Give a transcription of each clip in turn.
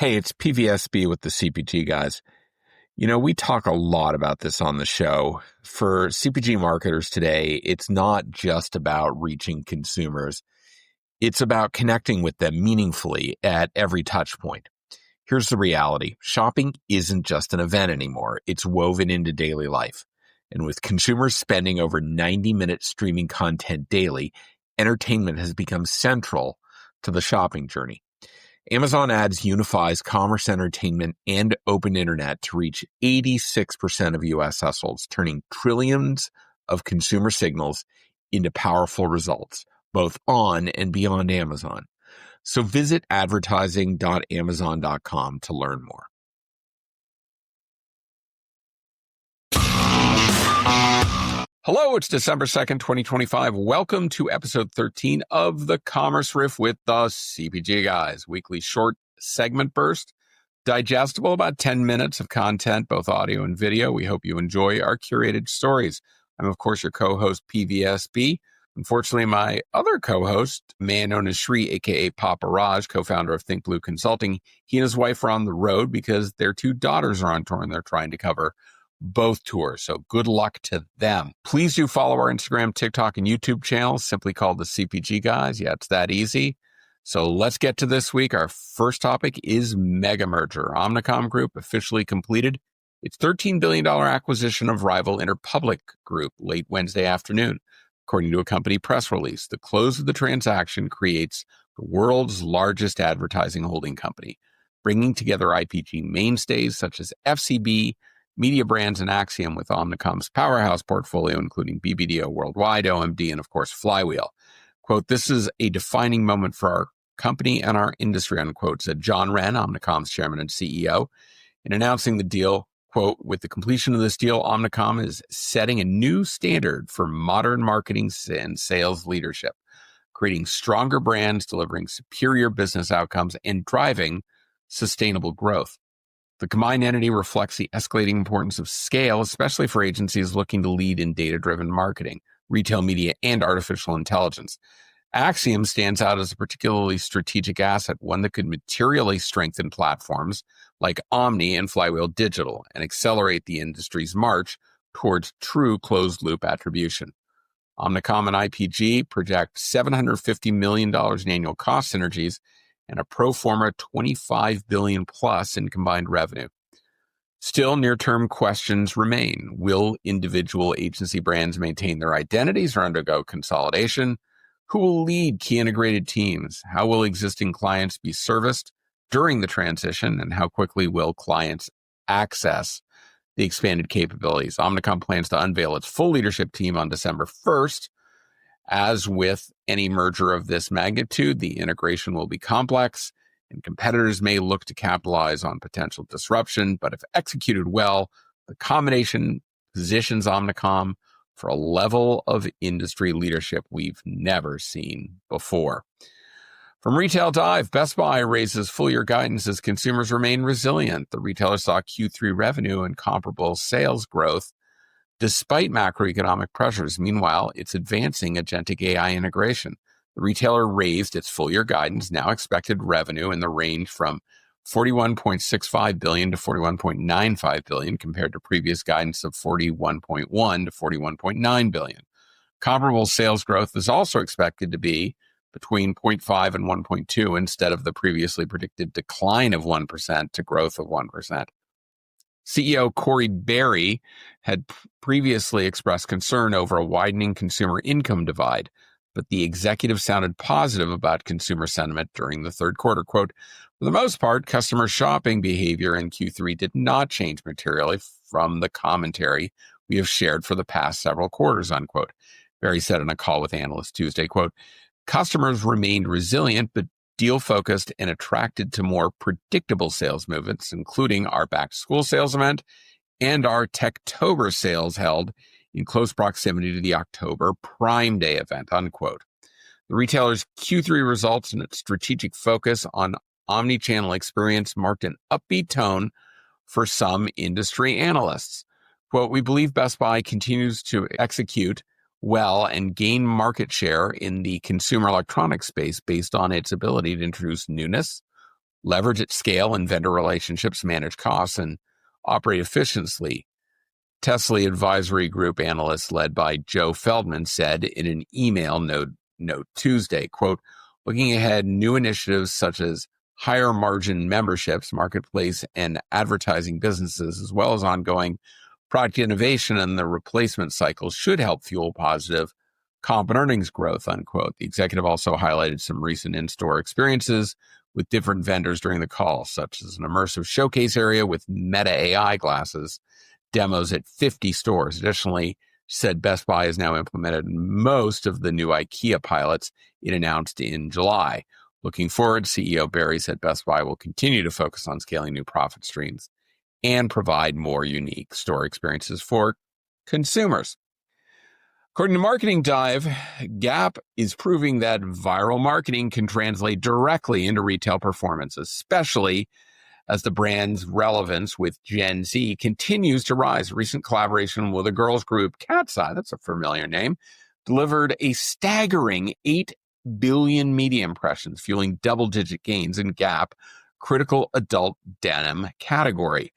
Hey, it's PVSB with the CPG Guys. We talk a lot about this on the show. For CPG marketers today, it's not just about reaching consumers. It's about connecting with them meaningfully at every touch point. Here's the reality. Shopping isn't just an event anymore. It's woven into daily life. And with consumers spending over 90 minutes streaming content daily, entertainment has become central to the shopping journey. Amazon Ads unifies commerce, entertainment, and open internet to reach 86% of U.S. households, turning trillions of consumer signals into powerful results, both on and beyond Amazon. So visit advertising.amazon.com to learn more. Hello, it's December 2nd, 2025. Welcome to episode 13 of the Commerce Riff with the CPG Guys, weekly short segment burst, digestible, about 10 minutes of content, both audio and video. We hope you enjoy our curated stories. I'm, of course, your co-host, PVSB. Unfortunately, my other co-host, a man known as Shri, aka Papa Raj, co-founder of Think Blue Consulting, he and his wife are on the road because their two daughters are on tour and they're trying to cover both tours. So good luck to them. Please do follow our Instagram, TikTok, and YouTube channels, simply called the CPG Guys. Yeah, it's that easy. So let's get to this week. Our first topic is mega merger. Omnicom Group officially completed its $13 billion acquisition of rival Interpublic Group late Wednesday afternoon. According to a company press release, the close of the transaction creates the world's largest advertising holding company, bringing together IPG mainstays such as FCB, Media Brands, and Acxiom with Omnicom's powerhouse portfolio, including BBDO Worldwide, OMD, and of course, Flywheel. Quote, "This is a defining moment for our company and our industry," unquote, said John Wren, Omnicom's chairman and CEO. In announcing the deal, quote, "With the completion of this deal, Omnicom is setting a new standard for modern marketing and sales leadership, creating stronger brands, delivering superior business outcomes, and driving sustainable growth. The combined entity reflects the escalating importance of scale, especially for agencies looking to lead in data-driven marketing, retail media, and artificial intelligence. Acxiom stands out as a particularly strategic asset, one that could materially strengthen platforms like Omni and Flywheel Digital and accelerate the industry's march towards true closed-loop attribution. Omnicom and IPG project $750 million in annual cost synergies and a pro forma $25 billion plus in combined revenue. Still, near-term questions remain. Will individual agency brands maintain their identities or undergo consolidation? Who will lead key integrated teams? How will existing clients be serviced during the transition? And how quickly will clients access the expanded capabilities? Omnicom plans to unveil its full leadership team on December 1st. As with any merger of this magnitude, the integration will be complex, and competitors may look to capitalize on potential disruption. But if executed well, the combination positions Omnicom for a level of industry leadership we've never seen before. From Retail Dive, Best Buy raises full-year guidance as consumers remain resilient. The retailer saw Q3 revenue and comparable sales growth despite macroeconomic pressures. Meanwhile, it's advancing agentic AI integration. The retailer raised its full-year guidance, now expected revenue in the range from $41.65 billion to $41.95 billion, compared to previous guidance of $41.1 to $41.9 billion. Comparable sales growth is also expected to be between 0.5 and 1.2 instead of the previously predicted decline of 1% to growth of 1%. CEO Corey Berry had previously expressed concern over a widening consumer income divide, but the executive sounded positive about consumer sentiment during the third quarter. Quote, "For the most part, customer shopping behavior in Q3 did not change materially from the commentary we have shared for the past several quarters," unquote. Berry said in a call with analysts Tuesday, quote, "Customers remained resilient, but deal-focused and attracted to more predictable sales movements, including our back-to-school sales event and our Techtober sales held in close proximity to the October Prime Day event," unquote. The retailer's Q3 results and its strategic focus on omnichannel experience marked an upbeat tone for some industry analysts. Quote, "We believe Best Buy continues to execute well and gain market share in the consumer electronics space based on its ability to introduce newness, leverage its scale and vendor relationships, manage costs, and operate efficiently. Tesla Advisory Group analysts led by Joe Feldman said in an email note Tuesday, quote, looking ahead, new initiatives such as higher margin memberships, marketplace, and advertising businesses, as well as ongoing product innovation and the replacement cycle should help fuel positive comp and earnings growth, unquote. The executive also highlighted some recent in-store experiences with different vendors during the call, such as an immersive showcase area with Meta AI glasses, demos at 50 stores. Additionally, she said Best Buy has now implemented most of the new IKEA pilots it announced in July. Looking forward, CEO Barry said Best Buy will continue to focus on scaling new profit streams and provide more unique store experiences for consumers. According to Marketing Dive, Gap is proving that viral marketing can translate directly into retail performance, especially as the brand's relevance with Gen Z continues to rise. A recent collaboration with a girls group, Katseye, that's a familiar name, delivered a staggering 8 billion media impressions, fueling double-digit gains in Gap critical adult denim category.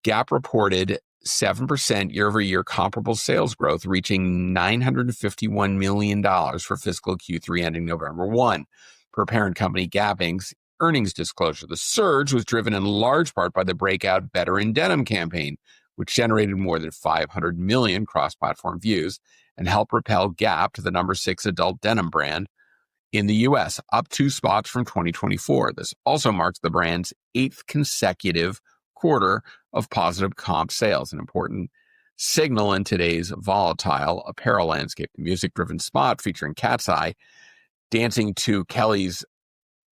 Gap reported 7% year-over-year comparable sales growth, reaching $951 million for fiscal Q3 ending November 1. Per parent company Gap Inc.'s earnings disclosure, the surge was driven in large part by the breakout Better in Denim campaign, which generated more than 500 million cross-platform views and helped propel Gap to the number 6 adult denim brand in the U.S., up 2 spots from 2024. This also marks the brand's 8th consecutive quarter of positive comp sales, an important signal in today's volatile apparel landscape. The music-driven spot featuring Katseye dancing to Kelly's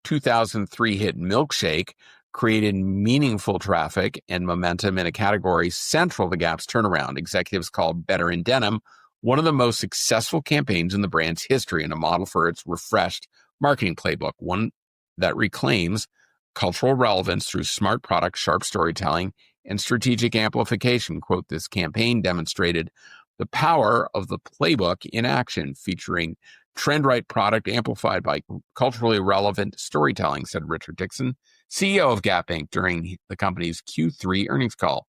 2003 hit Milkshake created meaningful traffic and momentum in a category central to Gap's turnaround. Executives called Better in Denim one of the most successful campaigns in the brand's history and a model for its refreshed marketing playbook, one that reclaims cultural relevance through smart product, sharp storytelling, and strategic amplification. Quote, this campaign demonstrated the power of the playbook in action, featuring trend-right product amplified by culturally relevant storytelling, said Richard Dixon, CEO of Gap Inc., during the company's Q3 earnings call.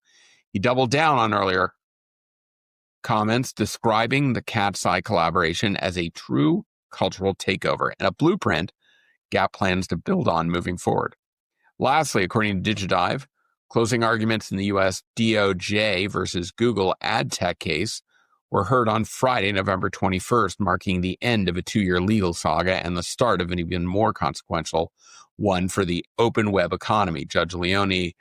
He doubled down on earlier comments describing the Katseye collaboration as a true cultural takeover and a blueprint Gap plans to build on moving forward. Lastly, according to DigiDive, closing arguments in the U.S. DOJ versus Google ad tech case were heard on Friday, November 21st, marking the end of a 2-year legal saga and the start of an even more consequential one for the open web economy. Judge Leonie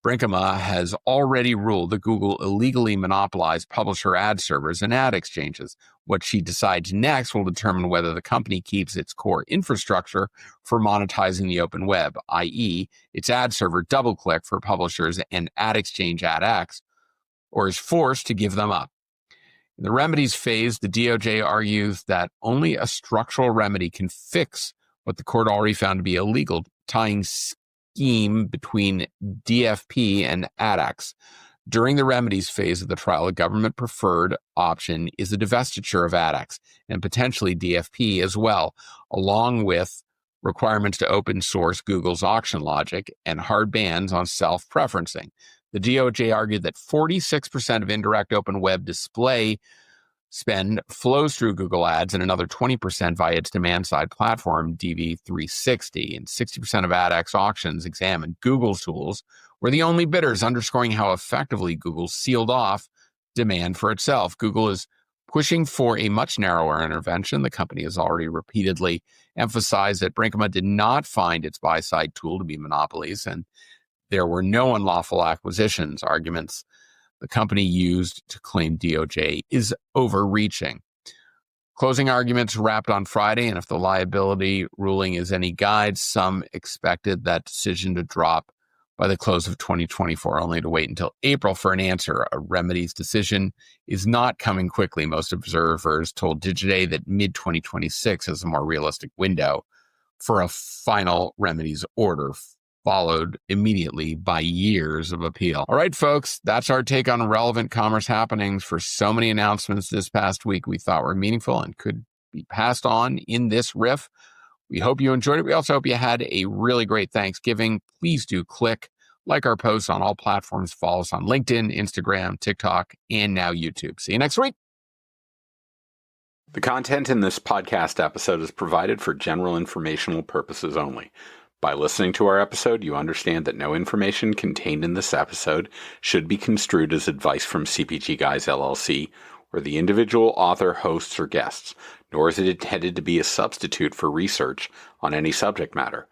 Brinkema has already ruled that Google illegally monopolized publisher ad servers and ad exchanges. What she decides next will determine whether the company keeps its core infrastructure for monetizing the open web, i.e., its ad server DoubleClick for publishers and ad exchange AdX, or is forced to give them up. In the remedies phase, the DOJ argues that only a structural remedy can fix what the court already found to be illegal, tying scheme between DFP and AdX. During the remedies phase of the trial, a government-preferred option is the divestiture of AdX and potentially DFP as well, along with requirements to open source Google's auction logic and hard bans on self-preferencing. The DOJ argued that 46% of indirect open web display spend flows through Google Ads and another 20% via its demand-side platform, DV360, and 60% of AdX auctions examined Google's tools were the only bidders, underscoring how effectively Google sealed off demand for itself. Google is pushing for a much narrower intervention. The company has already repeatedly emphasized that Brinkema did not find its buy-side tool to be monopolies, and there were no unlawful acquisitions. Arguments the company used to claim DOJ is overreaching. Closing arguments wrapped on Friday, and if the liability ruling is any guide, some expected that decision to drop by the close of 2024, only to wait until April for an answer. A remedies decision is not coming quickly. Most observers told Digiday that mid-2026 is a more realistic window for a final remedies order, followed immediately by years of appeal. All right, folks, that's our take on relevant commerce happenings. For so many announcements this past week we thought were meaningful and could be passed on in this riff, We hope you enjoyed it. We also hope you had a really great Thanksgiving. Please do click like our posts on all platforms. Follow us on LinkedIn, Instagram, TikTok, and now YouTube. See you next week. The content in this podcast episode is provided for general informational purposes only. By listening to our episode, you understand that no information contained in this episode should be construed as advice from CPG Guys LLC or the individual author, hosts, or guests, nor is it intended to be a substitute for research on any subject matter.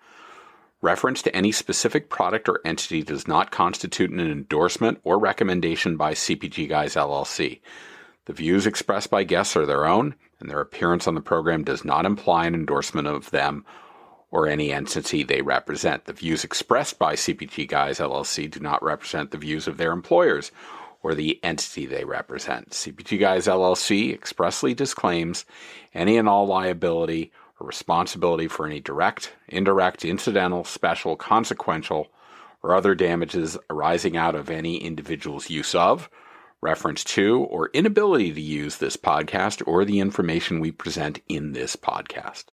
Reference to any specific product or entity does not constitute an endorsement or recommendation by CPG Guys LLC. The views expressed by guests are their own, and their appearance on the program does not imply an endorsement of them or any entity they represent. The views expressed by CPG Guys LLC do not represent the views of their employers or the entity they represent. CPG Guys LLC expressly disclaims any and all liability or responsibility for any direct, indirect, incidental, special, consequential, or other damages arising out of any individual's use of, reference to, or inability to use this podcast or the information we present in this podcast.